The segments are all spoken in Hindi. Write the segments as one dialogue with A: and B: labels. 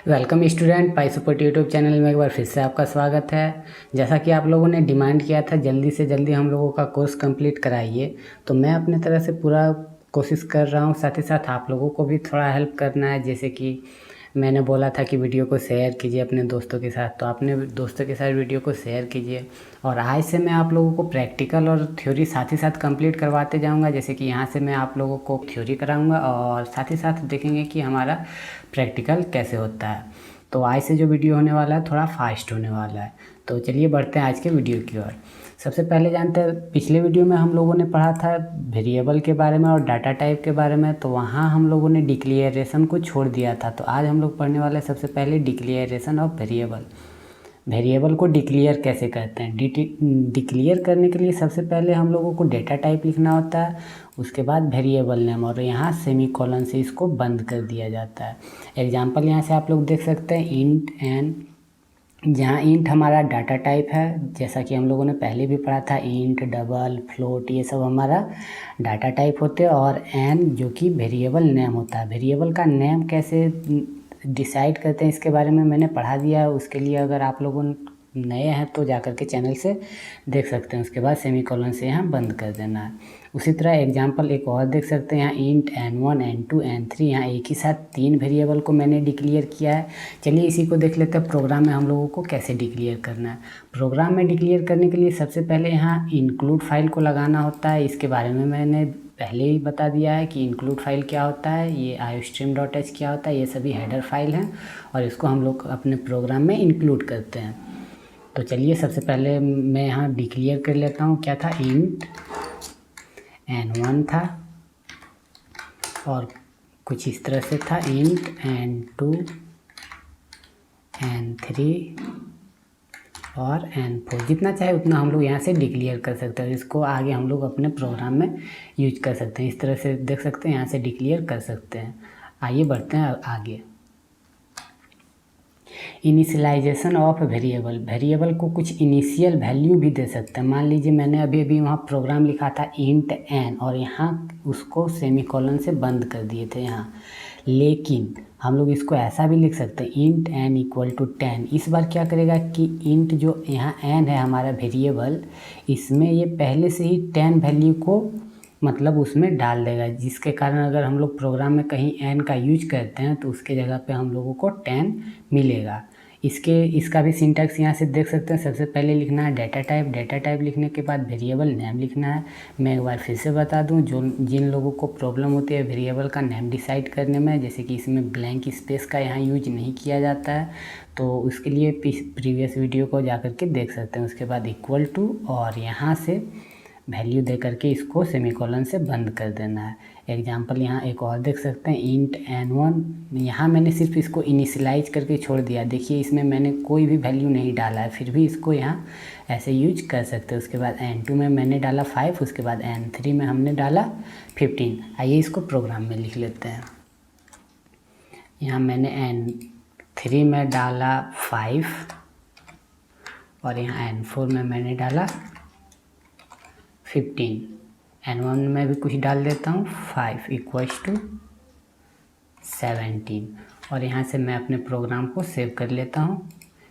A: वेलकम स्टूडेंट, पाई सपोर्ट यूट्यूब चैनल में एक बार फिर से आपका स्वागत है। जैसा कि आप लोगों ने डिमांड किया था जल्दी से जल्दी हम लोगों का कोर्स कंप्लीट कराइए, तो मैं अपने तरह से पूरा कोशिश कर रहा हूँ। साथ ही साथ आप लोगों को भी थोड़ा हेल्प करना है। जैसे कि मैंने बोला था कि वीडियो को शेयर कीजिए अपने दोस्तों के साथ, तो अपने दोस्तों के साथ वीडियो को शेयर कीजिए। और आज से मैं आप लोगों को प्रैक्टिकल और थ्योरी साथ ही साथ कंप्लीट करवाते जाऊंगा। जैसे कि यहाँ से मैं आप लोगों को थ्योरी कराऊंगा और साथ ही साथ देखेंगे कि हमारा प्रैक्टिकल कैसे होता है। तो आज से जो वीडियो होने वाला है थोड़ा फास्ट होने वाला है। तो चलिए बढ़ते हैं आज के वीडियो की ओर। सबसे पहले जानते हैं, पिछले वीडियो में हम लोगों ने पढ़ा था वेरिएबल के बारे में और डाटा टाइप के बारे में, तो वहाँ हम लोगों ने डिक्लेरेशन को छोड़ दिया था। तो आज हम लोग पढ़ने वाले हैं सबसे पहले डिक्लेरेशन ऑफ वेरिएबल। वेरिएबल को डिक्लेयर कैसे करते हैं। डिक्लेयर करने के लिए सबसे पहले हम लोगों को डेटा टाइप लिखना होता है, उसके बाद वेरिएबल नेम, और यहाँ सेमीकोलन से इसको बंद कर दिया जाता है। एग्जांपल यहाँ से आप लोग देख सकते हैं इंट एन, जहाँ इंट हमारा डाटा टाइप है, जैसा कि हम लोगों ने पहले भी पढ़ा था इंट, डबल, फ्लोट, ये सब हमारा डाटा टाइप होते हैं। और एन जो कि वेरिएबल नेम होता है। वेरिएबल का नेम कैसे डिसाइड करते हैं इसके बारे में मैंने पढ़ा दिया है। उसके लिए अगर आप लोगों नए हैं तो जा कर के चैनल से देख सकते हैं। उसके बाद सेमीकोलन से यहाँ बंद कर देना है। उसी तरह एग्जांपल एक और देख सकते हैं, यहाँ इंट n1 n2 n3, यहाँ एक ही साथ 3 वेरिएबल को मैंने डिक्लेयर किया है। चलिए इसी को देख लेते हैं प्रोग्राम में हम लोगों को कैसे डिक्लेयर करना है। प्रोग्राम में डिक्लेयर करने के लिए सबसे पहले यहाँ इंक्लूड फाइल को लगाना होता है। इसके बारे में मैंने पहले ही बता दिया है कि इंक्लूड फाइल क्या होता है, ये iostream.h क्या होता है, ये सभी हेडर फाइल हैं और इसको हम लोग अपने प्रोग्राम में इंक्लूड करते हैं। तो चलिए सबसे पहले मैं यहाँ डिक्लेयर कर लेता हूँ। क्या था, इंट n1 था और कुछ इस तरह से था इंट n2 n3 और n4। जितना चाहे उतना हम लोग यहाँ से डिक्लेयर कर सकते हैं। इसको आगे हम लोग अपने प्रोग्राम में यूज कर सकते हैं। इस तरह से देख सकते हैं, यहाँ से डिक्लेयर कर सकते हैं। आइए बढ़ते हैं आगे। इनिशियलाइजेशन ऑफ वेरिएबल, वेरिएबल को कुछ इनिशियल वैल्यू भी दे सकते हैं। मान लीजिए मैंने अभी वहाँ प्रोग्राम लिखा था इंट एन और यहाँ उसको सेमीकोलन से बंद कर दिए थे यहाँ, लेकिन हम लोग इसको ऐसा भी लिख सकते हैं इंट एन इक्वल टू 10। इस बार क्या करेगा कि इंट जो यहाँ एन है हमारा वेरिएबल, इसमें ये पहले से ही 10 वैल्यू को मतलब उसमें डाल देगा, जिसके कारण अगर हम लोग प्रोग्राम में कहीं n का यूज करते हैं तो उसके जगह पे हम लोगों को 10 मिलेगा। इसका भी सिंटैक्स यहाँ से देख सकते हैं। सबसे पहले लिखना है डाटा टाइप, डाटा टाइप लिखने के बाद वेरिएबल नेम लिखना है। मैं एक बार फिर से बता दूं, जिन लोगों को प्रॉब्लम होती है वेरिएबल का नेम डिसाइड करने में, जैसे कि इसमें ब्लैंक स्पेस का यहाँ यूज नहीं किया जाता है, तो उसके लिए प्रीवियस वीडियो को जा कर के देख सकते हैं। उसके बाद इक्वल टू और यहाँ से वैल्यू दे करके इसको सेमीकोलन से बंद कर देना है। एग्जाम्पल यहाँ एक और देख सकते हैं इंट n1, यहाँ मैंने सिर्फ इसको इनिशियलाइज करके छोड़ दिया। देखिए इसमें मैंने कोई भी वैल्यू नहीं डाला है, फिर भी इसको यहाँ ऐसे यूज कर सकते हैं। उसके बाद n2 में मैंने डाला 5, उसके बाद n3 में हमने डाला 15। आइए इसको प्रोग्राम में लिख लेते हैं। यहाँ मैंने n3 में डाला 5 और यहाँ n4 में मैंने डाला 15। n1 में भी कुछ डाल देता हूँ 5 इक्वल्स टू 17 और यहाँ से मैं अपने प्रोग्राम को सेव कर लेता हूँ।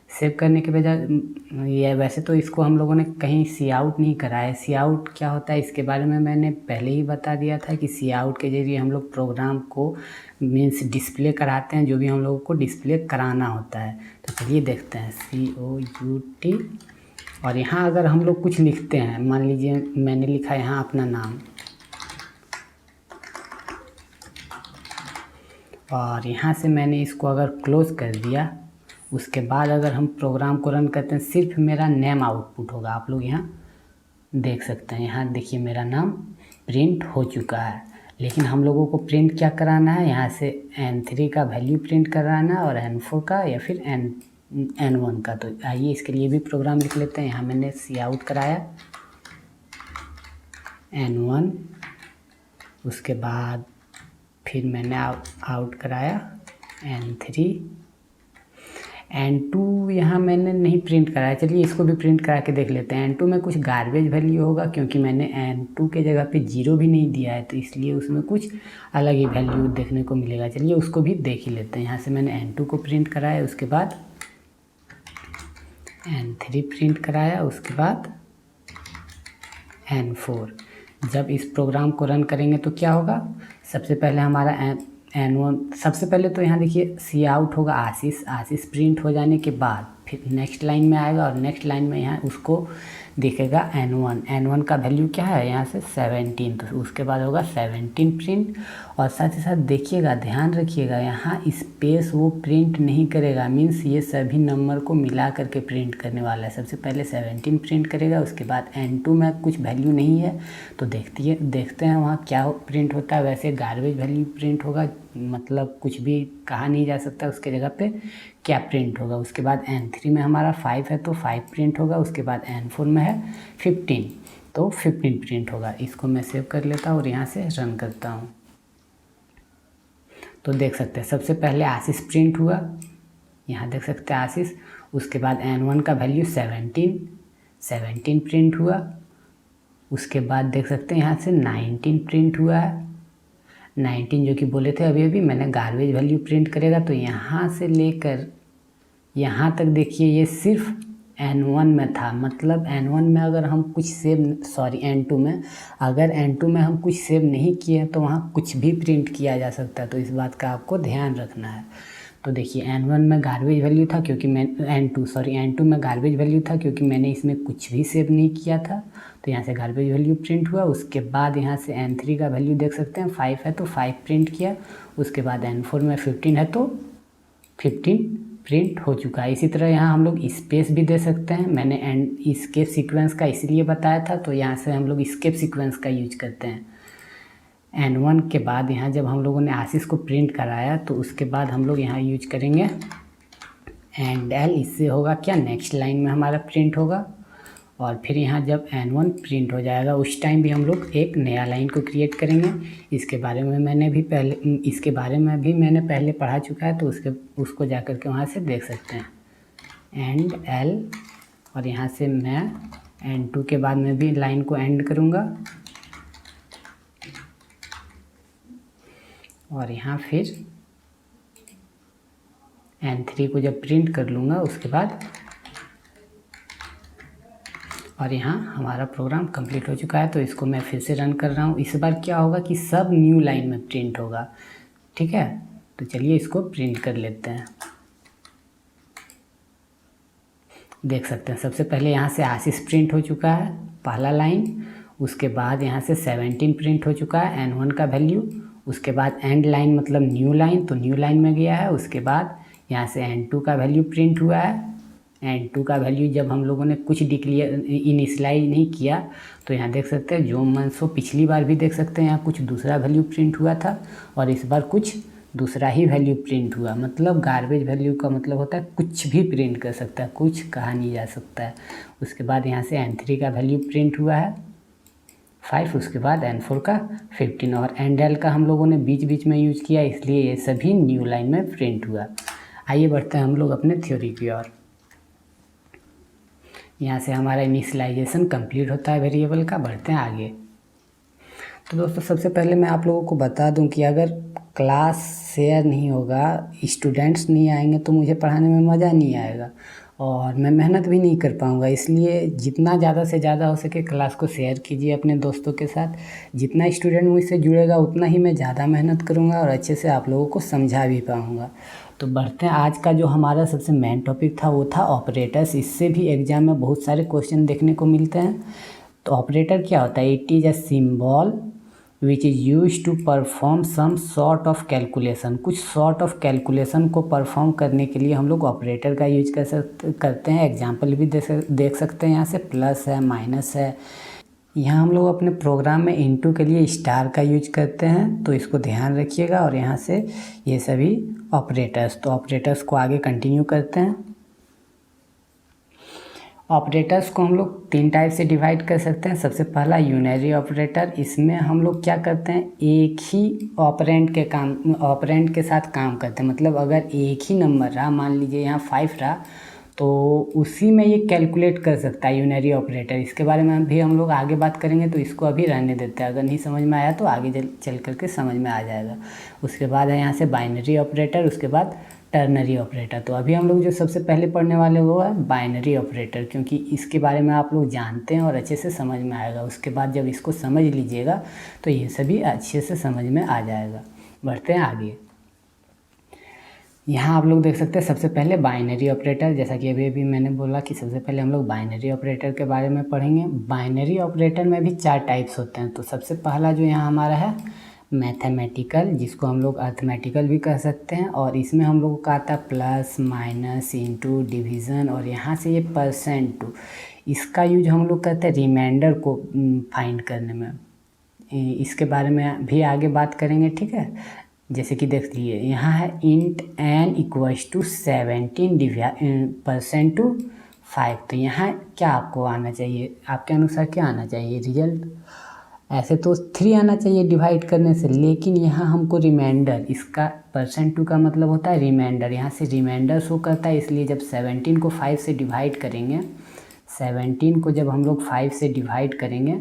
A: सेव करने के बजाय ये वैसे तो इसको हम लोगों ने कहीं सी आउट नहीं करा है। सी आउट क्या होता है इसके बारे में मैंने पहले ही बता दिया था कि सी आउट के जरिए हम लोग प्रोग्राम को मीन्स डिस्प्ले कराते हैं, जो भी हम लोगों को डिस्प्ले कराना होता है। तो चलिए देखते हैं COUT। और यहाँ अगर हम लोग कुछ लिखते हैं, मान लीजिए मैंने लिखा यहाँ अपना नाम और यहाँ से मैंने इसको अगर क्लोज कर दिया, उसके बाद अगर हम प्रोग्राम को रन करते हैं सिर्फ मेरा नेम आउटपुट होगा। आप लोग यहाँ देख सकते हैं, यहाँ देखिए मेरा नाम प्रिंट हो चुका है। लेकिन हम लोगों को प्रिंट क्या कराना है, यहाँ से n3 का वैल्यू प्रिंट कराना है और n4 का या फिर n1 का। तो आइए इसके लिए भी प्रोग्राम लिख लेते हैं। यहाँ मैंने सी आउट कराया n1, उसके बाद फिर मैंने आउट कराया n3। N2 यहाँ मैंने नहीं प्रिंट कराया, चलिए इसको भी प्रिंट करा के देख लेते हैं। N2 में कुछ गार्बेज वैल्यू होगा, क्योंकि मैंने N2 के जगह पे 0 भी नहीं दिया है, तो इसलिए उसमें कुछ अलग ही वैल्यू देखने को मिलेगा। चलिए उसको भी देख ही लेते हैं। यहाँ से मैंने N2 को प्रिंट कराया, उसके बाद N3 प्रिंट कराया, उसके बाद N4। जब इस प्रोग्राम को रन करेंगे तो क्या होगा, सबसे पहले हमारा N1, सबसे पहले तो यहाँ देखिए सी आउट होगा आशीष प्रिंट हो जाने के बाद फिर नेक्स्ट लाइन में आएगा, और नेक्स्ट लाइन में यहाँ उसको दिखेगा N1 का वैल्यू क्या है यहाँ से 17, तो उसके बाद होगा 17 प्रिंट। और साथ ही साथ देखिएगा, ध्यान रखिएगा, यहाँ स्पेस वो प्रिंट नहीं करेगा, मीन्स ये सभी नंबर को मिला करके प्रिंट करने वाला है। सबसे पहले 17 प्रिंट करेगा, उसके बाद N2 में कुछ वैल्यू नहीं है तो देखते हैं वहाँ क्या प्रिंट होता है। वैसे गार्बेज वैल्यू प्रिंट होगा, मतलब कुछ भी कहा नहीं जा सकता उसके जगह पे क्या प्रिंट होगा। उसके बाद N3 में हमारा 5 है तो 5 प्रिंट होगा, उसके बाद N4 में है 15 तो 15 प्रिंट होगा। इसको मैं सेव कर लेता हूँ और यहाँ से रन करता हूँ। तो देख सकते हैं सबसे पहले आशीष प्रिंट हुआ, यहाँ देख सकते हैं आशीष। उसके बाद N1 का वैल्यू 17 प्रिंट हुआ। उसके बाद देख सकते हैं यहाँ से 19 प्रिंट हुआ है, 19 जो कि बोले थे अभी मैंने गार्बेज वैल्यू प्रिंट करेगा, तो यहाँ से लेकर यहाँ तक देखिए ये सिर्फ N1 में था। मतलब N1 में अगर हम कुछ N2 में अगर N2 में हम कुछ सेव नहीं किए तो वहाँ कुछ भी प्रिंट किया जा सकता है, तो इस बात का आपको ध्यान रखना है। तो देखिए N1 में गार्बेज वैल्यू था क्योंकि N2 में गार्बेज वैल्यू था क्योंकि मैंने इसमें कुछ भी सेव नहीं किया था, तो यहाँ से गार्बेज वैल्यू प्रिंट हुआ। उसके बाद यहाँ से N3 का वैल्यू देख सकते हैं 5 है तो 5 प्रिंट किया। उसके बाद N4 में 15 है तो 15 प्रिंट हो चुका है। इसी तरह यहाँ हम लोग स्पेस भी दे सकते हैं। मैंने स्केप सीक्वेंस का इसलिए बताया था, तो यहाँ से हम लोग स्केप सीक्वेंस का यूज करते हैं। N1 के बाद यहाँ जब हम लोगों ने आशीष को प्रिंट कराया तो उसके बाद हम लोग यहाँ यूज करेंगे L। इससे होगा क्या, नेक्स्ट लाइन में हमारा प्रिंट होगा। और फिर यहाँ जब N1 प्रिंट हो जाएगा उस टाइम भी हम लोग एक नया लाइन को क्रिएट करेंगे। इसके बारे में भी मैंने पहले पढ़ा चुका है, तो उसको जा कर के वहाँ से देख सकते हैं एंड L। और यहाँ से मैं N2 के बाद में भी लाइन को एंड करूँगा, और यहाँ फिर N3 को जब प्रिंट कर लूँगा उसके बाद, और यहाँ हमारा प्रोग्राम कंप्लीट हो चुका है। तो इसको मैं फिर से रन कर रहा हूँ। इस बार क्या होगा कि सब न्यू लाइन में प्रिंट होगा, ठीक है। तो चलिए इसको प्रिंट कर लेते हैं। देख सकते हैं सबसे पहले यहाँ से आशीष प्रिंट हो चुका है पहला लाइन। उसके बाद यहाँ से 17 प्रिंट हो चुका है N1 का वैल्यू। उसके बाद एंड लाइन मतलब न्यू लाइन, तो न्यू लाइन में गया है। उसके बाद यहाँ से N2 का वैल्यू प्रिंट हुआ है। N2 का वैल्यू जब हम लोगों ने कुछ इनिशियलाइज नहीं किया तो यहाँ देख सकते हैं जो मन सो पिछली बार भी देख सकते हैं यहाँ कुछ दूसरा वैल्यू प्रिंट हुआ था, और इस बार कुछ दूसरा ही वैल्यू प्रिंट हुआ। मतलब गार्बेज वैल्यू का मतलब होता है कुछ भी प्रिंट कर सकता है, कुछ कहा नहीं जा सकता है। उसके बाद यहाँ से N3 का वैल्यू प्रिंट हुआ है 5। उसके बाद N4 का 15, और एंड का हम लोगों ने बीच बीच में यूज किया, इसलिए ये सभी न्यू लाइन में प्रिंट हुआ। आइए बढ़ते हैं हम लोग अपने थ्योरी की ओर। यहाँ से हमारा इनिशियलाइजेशन कंप्लीट होता है वेरिएबल का। बढ़ते हैं आगे। तो दोस्तों सबसे पहले मैं आप लोगों को बता दूं कि अगर क्लास शेयर नहीं होगा, स्टूडेंट्स नहीं आएंगे तो मुझे पढ़ाने में मज़ा नहीं आएगा और मैं मेहनत भी नहीं कर पाऊँगा। इसलिए जितना ज़्यादा से ज़्यादा हो सके क्लास को शेयर कीजिए अपने दोस्तों के साथ। जितना स्टूडेंट मुझसे जुड़ेगा उतना ही मैं ज़्यादा मेहनत करूँगा और अच्छे से आप लोगों को समझा भी पाऊँगा। तो बढ़ते हैं। आज का जो हमारा सबसे मेन टॉपिक था वो था ऑपरेटर्स। इससे भी एग्जाम में बहुत सारे क्वेश्चन देखने को मिलते हैं। तो ऑपरेटर क्या होता है? It is a symbol which is use to perform some sort of calculation. कुछ सॉर्ट ऑफ कैलकुलेशन को परफॉर्म करने के लिए हम लोग ऑपरेटर का यूज करते हैं। एग्जाम्पल भी देख सकते हैं। यहाँ से प्लस है, माइनस है। यहाँ हम लोग अपने प्रोग्राम में इनटू के लिए स्टार का यूज करते हैं, तो इसको ध्यान रखिएगा। और यहाँ से ये सभी ऑपरेटर्स, तो ऑपरेटर्स को आगे कंटिन्यू करते हैं। ऑपरेटर्स को हम लोग 3 टाइप से डिवाइड कर सकते हैं। सबसे पहला यूनरी ऑपरेटर, इसमें हम लोग क्या करते हैं, एक ही ऑपरेंड के साथ काम करते हैं। मतलब अगर एक ही नंबर रहा, मान लीजिए यहाँ 5 रहा, तो उसी में ये कैलकुलेट कर सकता है यूनरी ऑपरेटर। इसके बारे में भी हम लोग आगे बात करेंगे, तो इसको अभी रहने देते हैं। अगर नहीं समझ में आया तो आगे चल करके समझ में आ जाएगा। उसके बाद है यहाँ से बाइनरी ऑपरेटर, उसके बाद टर्नरी ऑपरेटर। तो अभी हम लोग जो सबसे पहले पढ़ने वाले वो है बाइनरी ऑपरेटर, क्योंकि इसके बारे में आप लोग जानते हैं और अच्छे से समझ में आएगा। उसके बाद जब इसको समझ लीजिएगा तो ये सभी अच्छे से समझ में आ जाएगा। बढ़ते हैं आगे। यहाँ आप लोग देख सकते हैं सबसे पहले बाइनरी ऑपरेटर। जैसा कि अभी मैंने बोला कि सबसे पहले हम लोग बाइनरी ऑपरेटर के बारे में पढ़ेंगे। बाइनरी ऑपरेटर में भी 4 टाइप्स होते हैं। तो सबसे पहला जो यहाँ हमारा है मैथमेटिकल, जिसको हम लोग अर्थमेटिकल भी कह सकते हैं। और इसमें हम लोगों का आता है प्लस, माइनस, इंटू, डिवीज़न, और यहाँ से ये परसेंट टू। इसका यूज हम लोग करते हैं रिमाइंडर को फाइंड करने में। इसके बारे में भी आगे बात करेंगे, ठीक है। जैसे कि देख लीजिए यहाँ है int n equals to 17% to 5। तो यहाँ क्या आपको आना चाहिए, आपके अनुसार क्या आना चाहिए रिजल्ट? ऐसे तो 3 आना चाहिए डिवाइड करने से, लेकिन यहाँ हमको रिमाइंडर, इसका %2 का मतलब होता है रिमाइंडर। यहाँ से रिमाइंडर शो करता है, इसलिए जब 17 को 5 से डिवाइड करेंगे, 17 को जब हम लोग 5 से डिवाइड करेंगे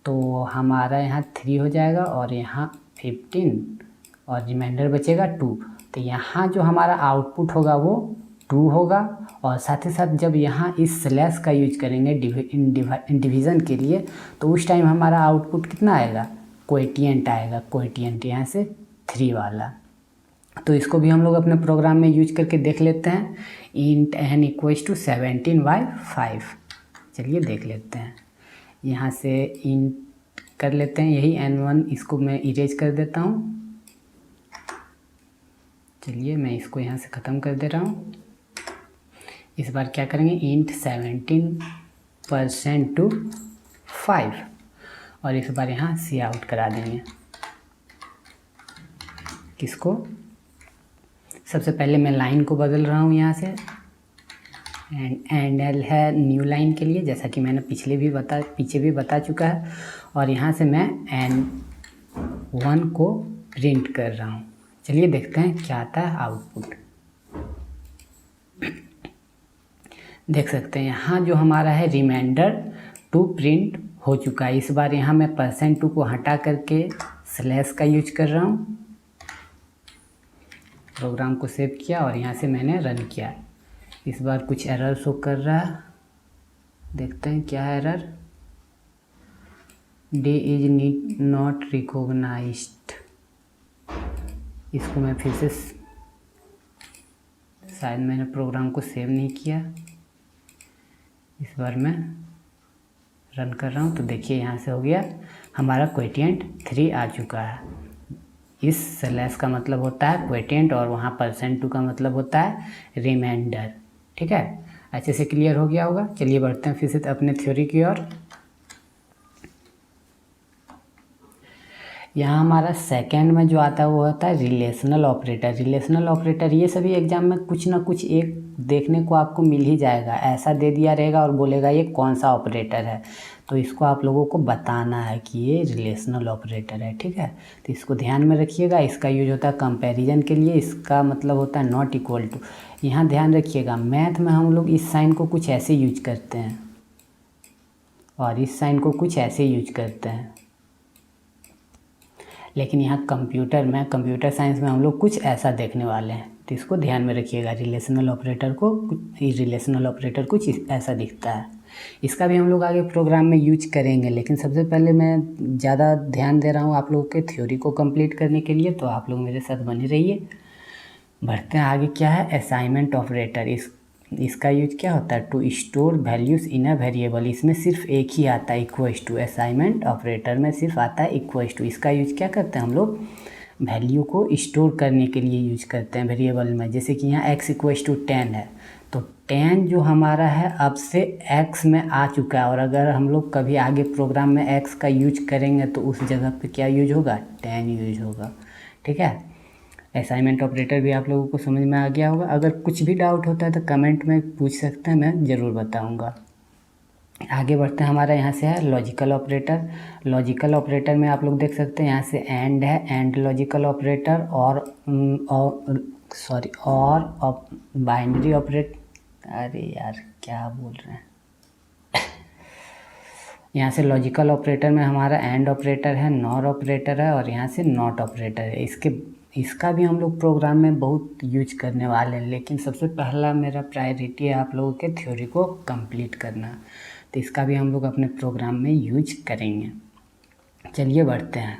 A: तो हमारा यहाँ 3 हो जाएगा और यहाँ 15 और रिमाइंडर बचेगा 2। तो यहाँ जो हमारा आउटपुट होगा वो 2 होगा। और साथ ही साथ जब यहाँ इस स्लैश का यूज करेंगे डिवीज़न के लिए, तो उस टाइम हमारा आउटपुट कितना आएगा, कोएटिएंट आएगा। कोएटिएंट यहाँ से 3 वाला। तो इसको भी हम लोग अपने प्रोग्राम में यूज करके देख लेते हैं। Int n equals to 17/5। चलिए देख लेते हैं। यहाँ से इंट कर लेते हैं, यही n1, इसको मैं इरेज कर देता हूँ। चलिए मैं इसको यहाँ से ख़त्म कर दे रहा हूँ। इस बार क्या करेंगे, इंट 17% टू 5, और इस बार यहाँ सी आउट करा देंगे। किसको? सबसे पहले मैं लाइन को बदल रहा हूँ यहाँ से, एंड एल है न्यू लाइन के लिए, जैसा कि मैंने पीछे भी बता चुका है। और यहाँ से मैं n1 को प्रिंट कर रहा हूँ। चलिए देखते हैं क्या आता है आउटपुट। देख सकते हैं यहाँ जो हमारा है रिमाइंडर 2 प्रिंट हो चुका है। इस बार यहाँ मैं %2 को हटा करके स्लैश का यूज कर रहा हूँ। प्रोग्राम को सेव किया और यहाँ से मैंने रन किया। इस बार कुछ एरर शो कर रहा है, देखते हैं क्या है error. Day is not recognised. इसको मैं फिर से, शायद मैंने प्रोग्राम को सेव नहीं किया। इस बार मैं रन कर रहा हूँ तो देखिए यहाँ से हो गया, हमारा कोएटिएंट 3 आ चुका है। इस स्लैश का मतलब होता है कोएटिएंट और वहाँ %2 का मतलब होता है रिमाइंडर। ठीक है, अच्छे से क्लियर हो गया होगा। चलिए बढ़ते हैं फिर से अपने थ्योरी की ओर। यहाँ हमारा सेकंड में जो आता है वो होता है रिलेशनल ऑपरेटर। रिलेशनल ऑपरेटर ये सभी एग्जाम में कुछ ना कुछ एक देखने को आपको मिल ही जाएगा। ऐसा दे दिया रहेगा और बोलेगा ये कौन सा ऑपरेटर है, तो इसको आप लोगों को बताना है कि ये रिलेशनल ऑपरेटर है। ठीक है, तो इसको ध्यान में रखिएगा। इसका यूज होता है कंपैरिजन के लिए, इसका मतलब होता है नॉट इक्वल टू। यहाँ ध्यान रखिएगा, मैथ में हम लोग इस साइन को कुछ ऐसे यूज करते हैं और इस साइन को कुछ ऐसे यूज करते हैं, लेकिन यहाँ कंप्यूटर साइंस में हम लोग कुछ ऐसा देखने वाले हैं। तो इसको ध्यान में रखिएगा। रिलेशनल ऑपरेटर कुछ ऐसा दिखता है। इसका भी हम लोग आगे प्रोग्राम में यूज करेंगे, लेकिन सबसे पहले मैं ज़्यादा ध्यान दे रहा हूँ आप लोगों के थ्योरी को कंप्लीट करने के लिए, तो आप लोग मेरे साथ बने रहिए। बढ़ते हैं आगे। क्या है असाइनमेंट ऑपरेटर। इसका यूज क्या होता है, to store values in a variable. इसमें सिर्फ एक ही आता है इक्वल्स टू। असाइनमेंट ऑपरेटर में सिर्फ आता है इक्वल्स टू। इसका यूज क्या करते हैं हम लोग, वैल्यू को स्टोर करने के लिए यूज करते हैं वेरिएबल में। जैसे कि यहाँ x इक्वल्स टू 10 है, तो 10 जो हमारा है अब से x में आ चुका है, और अगर हम लोग कभी आगे प्रोग्राम में x का यूज करेंगे तो उस जगह पे क्या यूज होगा, 10 यूज होगा। ठीक है, असाइनमेंट ऑपरेटर भी आप लोगों को समझ में आ गया होगा। अगर कुछ भी डाउट होता है तो कमेंट में पूछ सकते हैं, मैं ज़रूर बताऊंगा। आगे बढ़ते हैं। हमारा यहाँ से है लॉजिकल ऑपरेटर। लॉजिकल ऑपरेटर में आप लोग देख सकते हैं यहाँ से एंड है, एंड लॉजिकल ऑपरेटर और बाइनरी ऑपरेट, अरे यार क्या बोल रहे हैं। यहाँ से लॉजिकल ऑपरेटर में हमारा एंड ऑपरेटर है, नॉर ऑपरेटर है और यहाँ से नॉट ऑपरेटर है। इसका भी हम लोग प्रोग्राम में बहुत यूज करने वाले हैं, लेकिन सबसे पहला मेरा प्रायोरिटी है आप लोगों के थ्योरी को कंप्लीट करना, तो इसका भी हम लोग अपने प्रोग्राम में यूज करेंगे। चलिए बढ़ते हैं।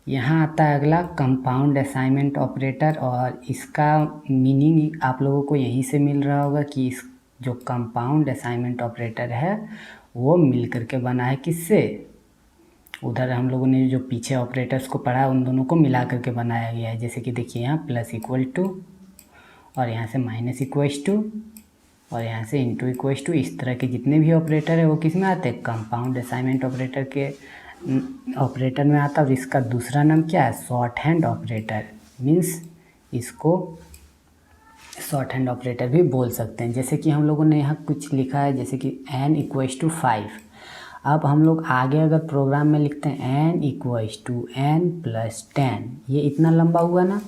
A: यहाँ आता है अगला कंपाउंड असाइनमेंट ऑपरेटर, और इसका मीनिंग आप लोगों को यहीं से मिल रहा होगा कि इस जो कंपाउंड असाइनमेंट ऑपरेटर है वो मिल करके बना है किससे, उधर हम लोगों ने जो पीछे ऑपरेटर्स को पढ़ा उन दोनों को मिला करके बनाया गया है। जैसे कि देखिए यहाँ प्लस इक्वल टू, और यहाँ से माइनस इक्वल्स टू, और यहाँ से इंटू इक्वल्स टू, इस तरह के जितने भी ऑपरेटर है वो किस में आते हैं, कंपाउंड असाइनमेंट ऑपरेटर के ऑपरेटर में आता है। और इसका दूसरा नाम क्या है, शॉर्ट हैंड ऑपरेटर, मीन्स इसको शॉर्ट हैंड ऑपरेटर भी बोल सकते हैं। जैसे कि हम लोगों ने यहाँ कुछ लिखा है, जैसे कि n इक्वल्स टू 5। अब हम लोग आगे अगर प्रोग्राम में लिखते हैं n equals to n plus 10, ये इतना लंबा हुआ ना,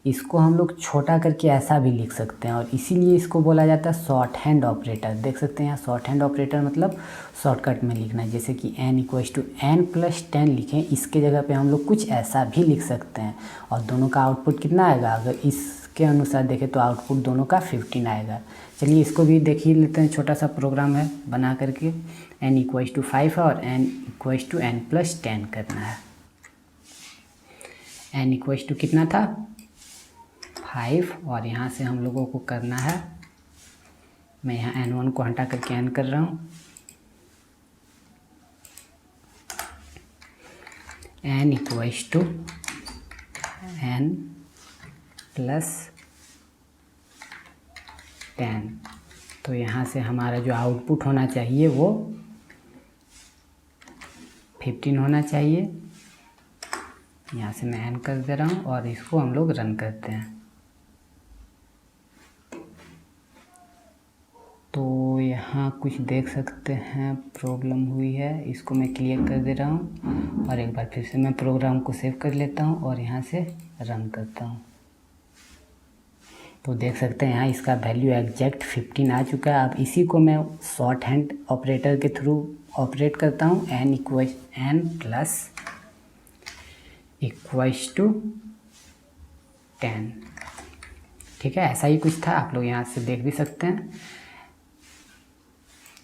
A: इसको हम लोग छोटा करके ऐसा भी लिख सकते हैं, और इसीलिए इसको बोला जाता है शॉर्ट हैंड ऑपरेटर। देख सकते हैं यहाँ शॉर्ट हैंड ऑपरेटर मतलब शॉर्टकट में लिखना है। जैसे कि n equals to n plus 10 लिखें, इसके जगह पे हम लोग कुछ ऐसा भी लिख सकते हैं, और दोनों का आउटपुट कितना आएगा, अगर इसके अनुसार देखें तो आउटपुट दोनों का 15 आएगा। चलिए इसको भी देख ही लेते हैं, छोटा सा प्रोग्राम है बना करके। n इक्वल्स टू 5 है और n equals to n plus 10 करना है। n इक्वल्स टू कितना था 5, और यहाँ से हम लोगों को करना है, मैं यहाँ n1 को हटा करके n कर रहा हूँ, n equals to n plus 10। तो यहाँ से हमारा जो आउटपुट होना चाहिए वो 15 होना चाहिए। यहाँ से मैं n कर दे रहा हूँ और इसको हम लोग रन करते हैं। तो यहाँ कुछ देख सकते हैं प्रॉब्लम हुई है, इसको मैं क्लियर कर दे रहा हूँ, और एक बार फिर से मैं प्रोग्राम को सेव कर लेता हूँ और यहाँ से रन करता हूँ। तो देख सकते हैं यहाँ इसका वैल्यू एग्जैक्ट 15 आ चुका है। अब इसी को मैं शॉर्ट हैंड ऑपरेटर के थ्रू ऑपरेट करता हूँ, n प्लस इक्वल्स टू 10। ठीक है, ऐसा ही कुछ था, आप लोग यहाँ से देख भी सकते हैं,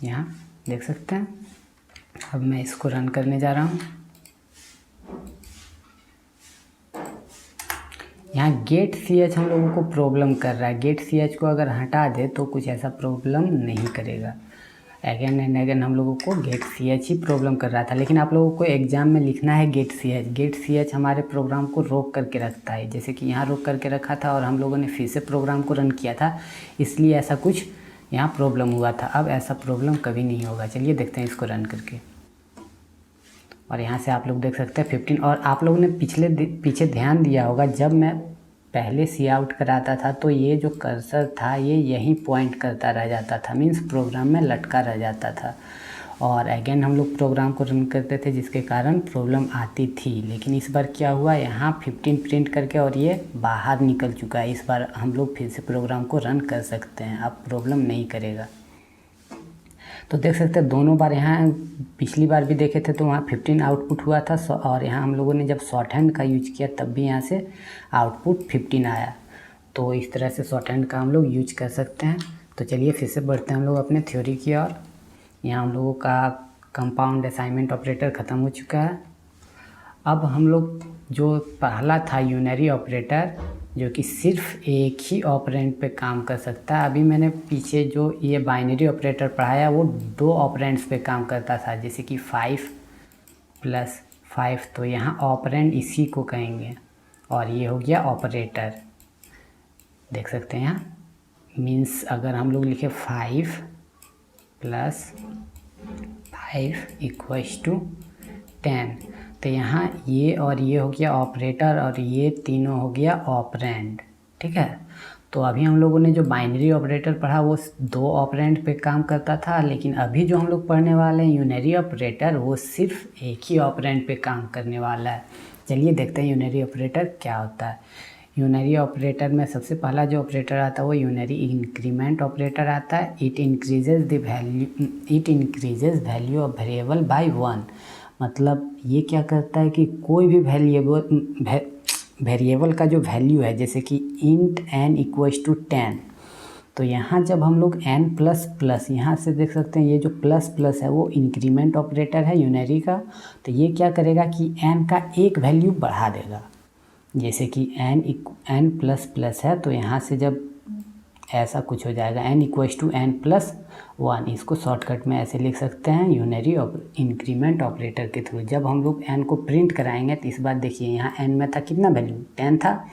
A: यहाँ देख सकते हैं। अब मैं इसको रन करने जा रहा हूँ। यहाँ गेट ch हम लोगों को प्रॉब्लम कर रहा है। गेट ch को अगर हटा दे तो कुछ ऐसा प्रॉब्लम नहीं करेगा। अगेन एंड अगेन हम लोगों को गेट ch ही प्रॉब्लम कर रहा था, लेकिन आप लोगों को एग्जाम में लिखना है गेट ch। गेट ch हमारे प्रोग्राम को रोक करके रखता है, जैसे कि यहाँ रोक करके रखा था और हम लोगों ने फिर से प्रोग्राम को रन किया था, इसलिए ऐसा कुछ यहाँ प्रॉब्लम हुआ था। अब ऐसा प्रॉब्लम कभी नहीं होगा। चलिए देखते हैं इसको रन करके, और यहाँ से आप लोग देख सकते हैं 15। और आप लोगों ने पीछे ध्यान दिया होगा, जब मैं पहले सी आउट कराता था तो ये जो कर्सर था ये यहीं पॉइंट करता रह जाता था, मीन्स प्रोग्राम में लटका रह जाता था, और अगेन हम लोग प्रोग्राम को रन करते थे जिसके कारण प्रॉब्लम आती थी। लेकिन इस बार क्या हुआ, यहाँ 15 प्रिंट करके और ये बाहर निकल चुका है। इस बार हम लोग फिर से प्रोग्राम को रन कर सकते हैं, अब प्रॉब्लम नहीं करेगा। तो देख सकते हैं दोनों बार, यहाँ पिछली बार भी देखे थे तो वहाँ 15 आउटपुट हुआ था, और यहाँ हम लोगों ने जब शॉर्ट हैंड का यूज किया तब भी यहाँ से आउटपुट 15 आया। तो इस तरह से शॉर्ट हैंड का हम लोग यूज कर सकते हैं। तो चलिए फिर से बढ़ते हैं हम लोग अपने थ्योरी की ओर। यहाँ हम लोगों का कंपाउंड असाइनमेंट ऑपरेटर ख़त्म हो चुका है। अब हम लोग जो पहला था यूनरी ऑपरेटर, जो कि सिर्फ एक ही ऑपरेंड पे काम कर सकता है। अभी मैंने पीछे जो ये बाइनरी ऑपरेटर पढ़ाया वो 2 ऑपरेंड्स पे काम करता था, जैसे कि 5 प्लस 5, तो यहाँ ऑपरेंड इसी को कहेंगे, और ये हो गया ऑपरेटर। देख सकते हैं यहाँ, मीन्स अगर हम लोग लिखे 5 प्लस 5 इक्वल्स टू 10, तो यहाँ ये और ये हो गया ऑपरेटर और ये तीनों हो गया ऑपरेंड। ठीक है, तो अभी हम लोगों ने जो बाइनरी ऑपरेटर पढ़ा वो 2 ऑपरेंड पे काम करता था, लेकिन अभी जो हम लोग पढ़ने वाले हैं यूनरी ऑपरेटर वो सिर्फ एक ही ऑपरेंड पे काम करने वाला है। चलिए देखते हैं यूनरी ऑपरेटर क्या होता है। यूनरी ऑपरेटर में सबसे पहला जो ऑपरेटर आता है वो यूनरी इंक्रीमेंट ऑपरेटर आता है। It increases value of variable bye 1। मतलब ये क्या करता है कि कोई भी वेरिएबल का जो वैल्यू है, जैसे कि इंट n इक्वल्स टू 10, तो यहाँ जब हम लोग n प्लस प्लस, यहाँ से देख सकते हैं ये जो प्लस प्लस है वो इंक्रीमेंट ऑपरेटर है यूनरी का। तो ये क्या करेगा कि n का एक वैल्यू बढ़ा देगा। जैसे कि n प्लस प्लस है तो यहाँ से जब ऐसा कुछ हो जाएगा n equals to n plus 1। इसको शॉर्टकट में ऐसे लिख सकते हैं यूनरी इंक्रीमेंट ऑपरेटर के थ्रू। जब हम लोग n को प्रिंट कराएंगे तो इस बार देखिए यहाँ n में था कितना वैल्यू 10 था,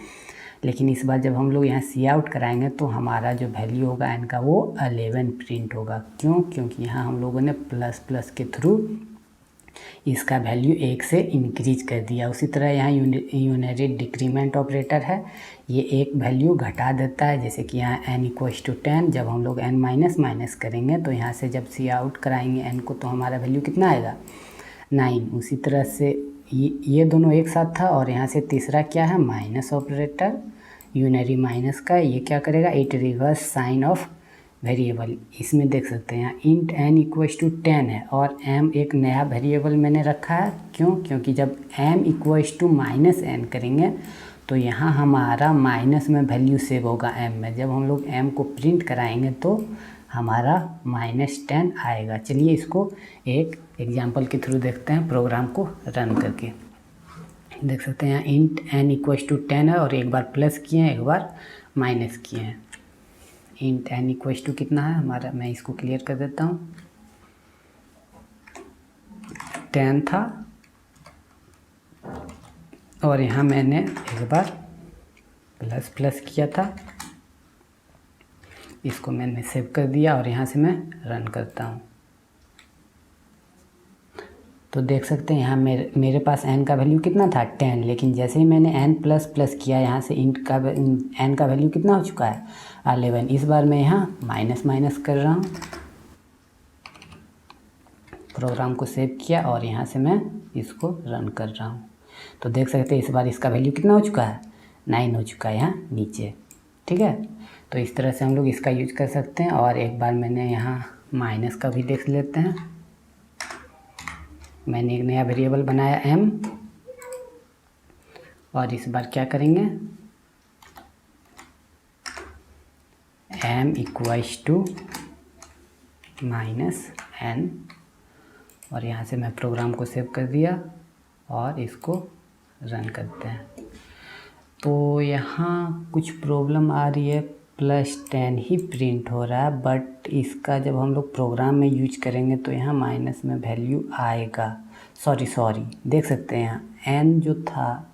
A: लेकिन इस बार जब हम लोग यहाँ सी आउट कराएंगे तो हमारा जो वैल्यू होगा n का वो 11 प्रिंट होगा। क्यों? क्योंकि यहाँ हम लोगों ने प्लस प्लस के थ्रू इसका वैल्यू 1 से इंक्रीज कर दिया। उसी तरह यहाँ यूनरी डिक्रीमेंट ऑपरेटर है, ये एक वैल्यू घटा देता है। जैसे कि यहाँ n इक्वल्स टू 10, जब हम लोग n माइनस माइनस करेंगे तो यहाँ से जब सी आउट कराएंगे n को तो हमारा वैल्यू कितना आएगा 9। उसी तरह से ये दोनों एक साथ था। और यहाँ से तीसरा क्या है माइनस ऑपरेटर यूनरी माइनस का, ये क्या करेगा it reverse sign of variable. इसमें देख सकते हैं यहाँ इंट n इक्वल्स टू 10 है और m एक नया वेरिएबल मैंने रखा है। क्यों? क्योंकि जब m equals to minus n करेंगे तो यहाँ हमारा माइनस में वैल्यू सेव होगा m में। जब हम लोग m को प्रिंट कराएंगे तो हमारा -10 आएगा। चलिए इसको एक एग्जांपल के थ्रू देखते हैं प्रोग्राम को रन करके। देख सकते हैं यहाँ इंट n इक्वल्स टू 10 है और एक बार प्लस किए हैं एक बार माइनस किए हैं। इंट n इक्वल्स टू कितना है हमारा, मैं इसको क्लियर कर देता हूँ, 10 था और यहाँ मैंने एक बार प्लस प्लस किया था, इसको मैंने सेव कर दिया और यहाँ से मैं रन करता हूँ। तो देख सकते हैं यहाँ मेरे पास n का वैल्यू कितना था 10, लेकिन जैसे ही मैंने n प्लस प्लस किया यहाँ से n का वैल्यू कितना हो चुका है 11। इस बार मैं यहाँ माइनस माइनस कर रहा हूँ, प्रोग्राम को सेव किया और यहाँ से मैं इसको रन कर रहा हूँ। तो देख सकते हैं इस बार इसका वैल्यू कितना हो चुका है 9 हो चुका है यहाँ नीचे। ठीक है, तो इस तरह से हम लोग इसका यूज कर सकते हैं। और एक बार मैंने यहाँ माइनस का भी देख लेते हैं। मैंने एक नया वेरिएबल बनाया m और इस बार क्या करेंगे m इक्वल्स टू -n और यहाँ से मैं प्रोग्राम को सेव कर दिया और इसको रन करते हैं। तो यहाँ कुछ प्रॉब्लम आ रही है, +10 ही प्रिंट हो रहा है, बट इसका जब हम लोग प्रोग्राम में यूज करेंगे तो यहाँ माइनस में वैल्यू आएगा। सॉरी देख सकते हैं यहाँ n जो था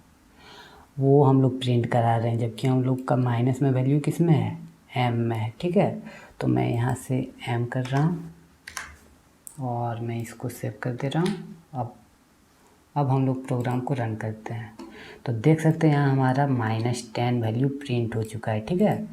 A: वो हम लोग प्रिंट करा रहे हैं, जबकि हम लोग का माइनस में वैल्यू किस में है m में है। ठीक है, तो मैं यहाँ से m कर रहा हूँ और मैं इसको सेव कर दे रहा हूँ। अब हम लोग प्रोग्राम को रन करते हैं तो देख सकते हैं यहाँ हमारा -10 वैल्यू प्रिंट हो चुका है। ठीक है,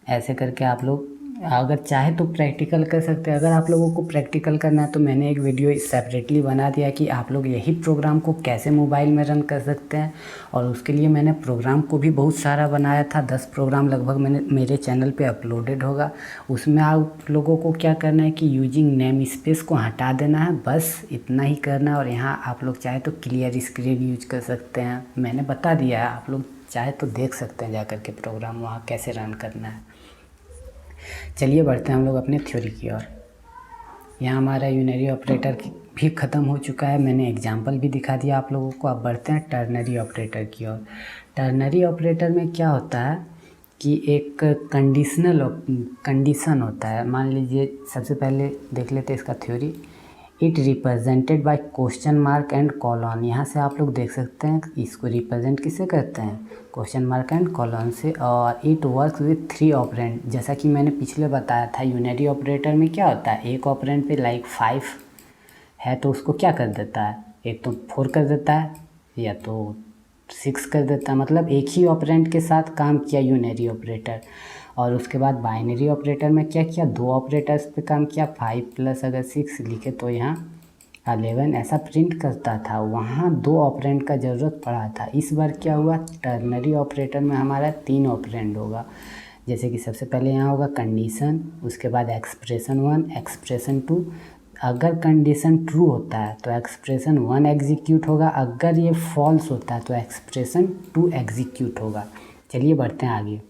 A: ऐसे करके आप लोग अगर चाहे तो प्रैक्टिकल कर सकते हैं। अगर आप लोगों को प्रैक्टिकल करना है तो मैंने एक वीडियो सेपरेटली बना दिया कि आप लोग यही प्रोग्राम को कैसे मोबाइल में रन कर सकते हैं। और उसके लिए मैंने प्रोग्राम को भी बहुत सारा बनाया था, 10 प्रोग्राम लगभग मेरे चैनल पे अपलोडेड होगा। उसमें आप लोगों को क्या करना है कि यूजिंग नेम स्पेस को हटा देना है, बस इतना ही करना है। और यहाँ आप लोग चाहे तो क्लियर स्क्रीन यूज कर सकते हैं, मैंने बता दिया है, आप लोग चाहे तो देख सकते हैं जा कर के प्रोग्राम वहाँ कैसे रन करना है। चलिए बढ़ते हैं हम लोग अपने थ्योरी की ओर। यहाँ हमारा यूनरी ऑपरेटर भी ख़त्म हो चुका है, मैंने एग्जांपल भी दिखा दिया आप लोगों को। अब बढ़ते हैं टर्नरी ऑपरेटर की ओर। टर्नरी ऑपरेटर में क्या होता है कि एक कंडीशन होता है। मान लीजिए सबसे पहले देख लेते हैं इसका theory. It represented by question mark and colon. यहाँ से आप लोग देख सकते हैं इसको रिप्रेजेंट किससे करते हैं क्वेश्चन मार्क एंड कॉलन से। और इट वर्क्स विथ 3 ऑपरेंड। जैसा कि मैंने पिछले बताया था यूनरी ऑपरेटर में क्या होता है, एक ऑपरेंड पे लाइक 5 है तो उसको क्या कर देता है, एक तो 4 कर देता है या तो 6 कर देता, मतलब एक ही ऑपरेंड के साथ काम किया यूनरी ऑपरेटर। और उसके बाद बाइनरी ऑपरेटर में क्या किया, 2 ऑपरेटर्स पे काम किया। 5 प्लस अगर 6 लिखे तो यहाँ 11 ऐसा प्रिंट करता था, वहाँ 2 ऑपरेंड का ज़रूरत पड़ा था। इस बार क्या हुआ, टर्नरी ऑपरेटर में हमारा 3 ऑपरेंड होगा। जैसे कि सबसे पहले यहाँ होगा कंडीशन, उसके बाद एक्सप्रेशन 1, एक्सप्रेशन 2। अगर कंडीशन ट्रू होता है तो एक्सप्रेशन 1 एग्जीक्यूट होगा, अगर ये फॉल्स होता है तो एक्सप्रेशन 2 एग्जीक्यूट होगा। चलिए बढ़ते हैं आगे।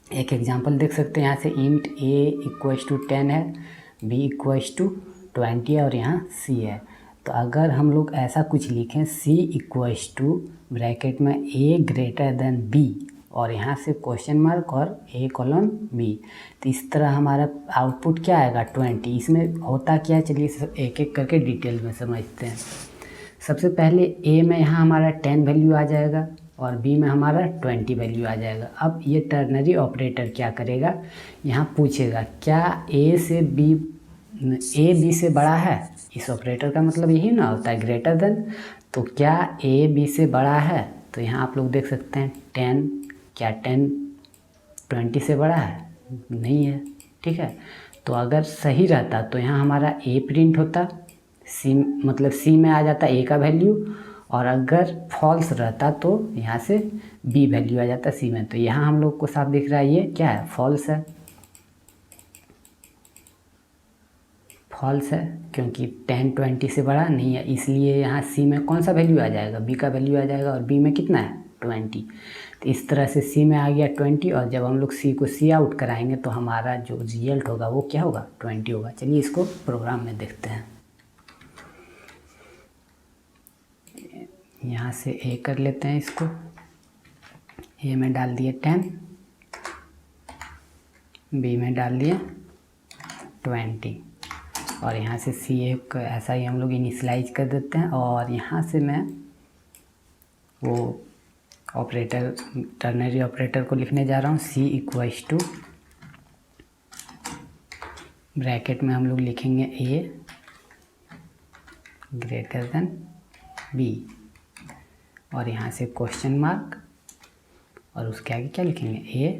A: एक एग्जांपल देख सकते हैं यहाँ से, इंट a = 10 है, b = 20 है और यहाँ c है। तो अगर हम लोग ऐसा कुछ लिखें, c = ब्रैकेट में a > b और यहाँ से क्वेश्चन मार्क और a:b, तो इस तरह हमारा आउटपुट क्या आएगा, 20। इसमें होता क्या है, चलिए एक एक करके डिटेल में समझते हैं। सबसे पहले a में यहाँ हमारा 10 वैल्यू आ जाएगा और b में हमारा 20 वैल्यू आ जाएगा। अब ये टर्नरी ऑपरेटर क्या करेगा, यहाँ पूछेगा क्या a b से बड़ा है। इस ऑपरेटर का मतलब यही ना होता है, ग्रेटर देन। तो क्या a b से बड़ा है, तो यहाँ आप लोग देख सकते हैं 10, क्या 10 20 से बड़ा है, नहीं है, ठीक है। तो अगर सही रहता तो यहाँ हमारा a प्रिंट होता, c मतलब c में आ जाता a का वैल्यू, और अगर फॉल्स रहता तो यहाँ से b वैल्यू आ जाता c में। तो यहाँ हम लोग को साफ दिख रहा है ये क्या है, फॉल्स है। फॉल्स है क्योंकि 10 20 से बड़ा नहीं है, इसलिए यहाँ c में कौन सा वैल्यू आ जाएगा, b का वैल्यू आ जाएगा, और b में कितना है 20। तो इस तरह से c में आ गया 20, और जब हम लोग c को c आउट कराएंगे तो हमारा जो रिजल्ट होगा वो क्या होगा, 20 होगा। चलिए इसको प्रोग्राम में देखते हैं। यहाँ से a कर लेते हैं, इसको a में डाल दिए 10, b में डाल दिए 20, और यहाँ से c को ऐसा ही हम लोग इनिशलाइज कर देते हैं। और यहाँ से मैं वो ऑपरेटर, टर्नरी ऑपरेटर को लिखने जा रहा हूँ, c = ब्रैकेट में हम लोग लिखेंगे a > b, और यहाँ से क्वेश्चन मार्क, और उसके आगे क्या लिखेंगे, a:,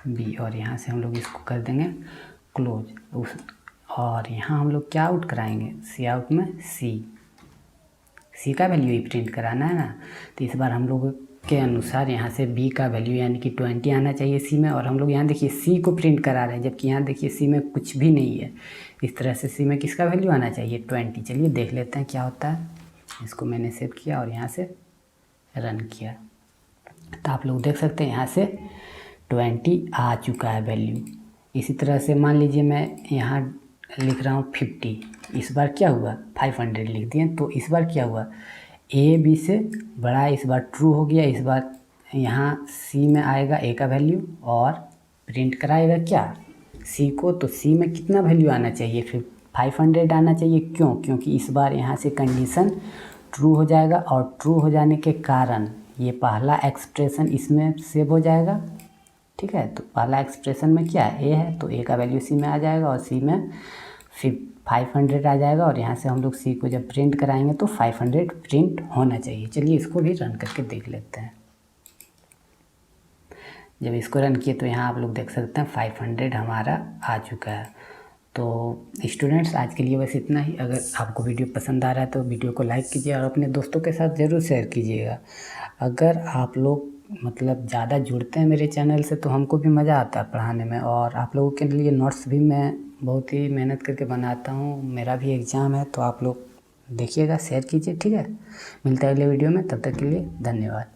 A: b, और यहाँ से हम लोग इसको कर देंगे क्लोज। और यहाँ हम लोग क्या आउट कराएंगे, c आउट में c का वैल्यू ही प्रिंट कराना है ना। तो इस बार हम लोग के अनुसार यहाँ से b का वैल्यू यानी कि 20 आना चाहिए c में, और हम लोग यहाँ देखिए c को प्रिंट करा रहे हैं, जबकि यहाँ देखिए c में कुछ भी नहीं है। इस तरह से c में किसका वैल्यू आना चाहिए, 20। चलिए देख लेते हैं क्या होता है। इसको मैंने सेव किया और यहाँ से रन किया, तो आप लोग देख सकते हैं यहाँ से 20 आ चुका है वैल्यू। इसी तरह से मान लीजिए मैं यहाँ लिख रहा हूँ 50, इस बार क्या हुआ 500 लिख दिए, तो इस बार क्या हुआ, a b से बड़ा है, इस बार ट्रू हो गया। इस बार यहाँ c में आएगा a का वैल्यू और प्रिंट कराएगा क्या, c को। तो c में कितना वैल्यू आना चाहिए, फिर 500 आना चाहिए। क्यों, क्योंकि इस बार यहाँ से कंडीशन ट्रू हो जाएगा, और ट्रू हो जाने के कारण ये पहला एक्सप्रेशन इसमें सेव हो जाएगा, ठीक है। तो पहला एक्सप्रेशन में क्या है, a है, तो a का वैल्यू c में आ जाएगा, और c में फिर 500 आ जाएगा, और यहाँ से हम लोग c को जब प्रिंट कराएंगे तो 500 प्रिंट होना चाहिए। चलिए इसको भी रन करके देख लेते हैं। जब इसको रन किए तो यहाँ आप लोग देख सकते हैं 500 हमारा आ चुका है। तो स्टूडेंट्स आज के लिए बस इतना ही। अगर आपको वीडियो पसंद आ रहा है तो वीडियो को लाइक कीजिए और अपने दोस्तों के साथ ज़रूर शेयर कीजिएगा। अगर आप लोग मतलब ज़्यादा जुड़ते हैं मेरे चैनल से तो हमको भी मज़ा आता है पढ़ाने में, और आप लोगों के लिए नोट्स भी मैं बहुत ही मेहनत करके बनाता हूँ। मेरा भी एग्ज़ाम है, तो आप लोग देखिएगा, शेयर कीजिए, ठीक है। मिलता है अगले वीडियो में, तब तक के लिए धन्यवाद।